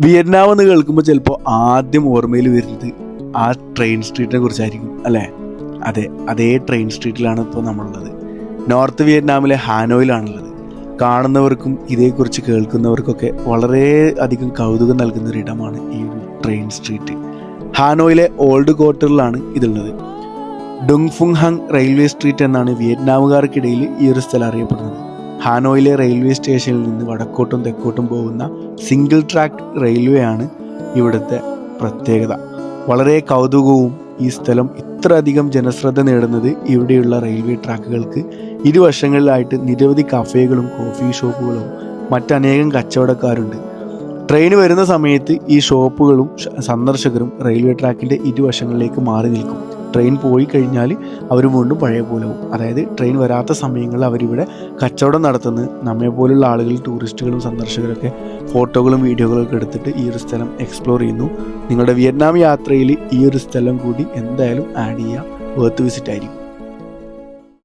Vietnam എന്ന് കേൾക്കുമ്പോൾ ചിലപ്പോൾ ആദ്യം ഓർമ്മയിൽ വരുന്നത് ആ ട്രെയിൻ സ്ട്രീറ്റിനെ കുറിച്ചായിരിക്കും അല്ലേ? അതേ ട്രെയിൻ സ്ട്രീറ്റിലാണ് ഇപ്പോൾ നമ്മളുള്ളത്. നോർത്ത് വിയറ്റ്നാമിലെ ഹാനോയിലാണുള്ളത്. കാണുന്നവർക്കും ഇതേക്കുറിച്ച് കേൾക്കുന്നവർക്കൊക്കെ വളരെ അധികം കൗതുകം നൽകുന്ന ഒരു ഇടമാണ് ഈ ഒരു ട്രെയിൻ സ്ട്രീറ്റ്. ഹാനോയിലെ ഓൾഡ് ക്വാർട്ടറിലാണ് ഇതുള്ളത്. ഡുങ് ഫുങ് ഹങ് റെയിൽവേ സ്ട്രീറ്റ് എന്നാണ് വിയറ്റ്നാമുകാർക്കിടയിൽ ഈ ഒരു സ്ഥലം അറിയപ്പെടുന്നത്. ഹാനോയിലെ റെയിൽവേ സ്റ്റേഷനിൽ നിന്ന് വടക്കോട്ടും തെക്കോട്ടും പോകുന്ന സിംഗിൾ ട്രാക്ക് റെയിൽവേ ആണ് ഇവിടുത്തെ പ്രത്യേകത. വളരെ കൗതുകവും ഈ സ്ഥലം ഇത്ര അധികം ജനശ്രദ്ധ നേടുന്നത് ഇവിടെയുള്ള റെയിൽവേ ട്രാക്കുകൾക്ക് ഇരുവശങ്ങളിലായിട്ട് നിരവധി കഫേകളും കോഫി ഷോപ്പുകളും മറ്റനേകം കച്ചവടക്കാരുണ്ട്. ട്രെയിൻ വരുന്ന സമയത്ത് ഈ ഷോപ്പുകളും സന്ദർശകരും റെയിൽവേ ട്രാക്കിൻ്റെ ഇരുവശങ്ങളിലേക്ക് മാറി നിൽക്കും. ട്രെയിൻ പോയി കഴിഞ്ഞാൽ അവർ വീണ്ടും പഴയ പോലെ പോകും. അതായത് ട്രെയിൻ വരാത്ത സമയങ്ങളിൽ അവരിവിടെ കച്ചവടം നടത്തുന്നത് നമ്മെപ്പോലുള്ള ആളുകൾ, ടൂറിസ്റ്റുകളും സന്ദർശകരൊക്കെ ഫോട്ടോകളും വീഡിയോകളും ഒക്കെ എടുത്തിട്ട് ഈ ഒരു സ്ഥലം എക്സ്പ്ലോർ ചെയ്യുന്നു. നിങ്ങളുടെ വിയറ്റ്നാം യാത്രയിൽ ഈ ഒരു സ്ഥലം കൂടി എന്തായാലും ആഡ് ചെയ്യുക. വർത്ത് വിസിറ്റ് ആയിരിക്കും.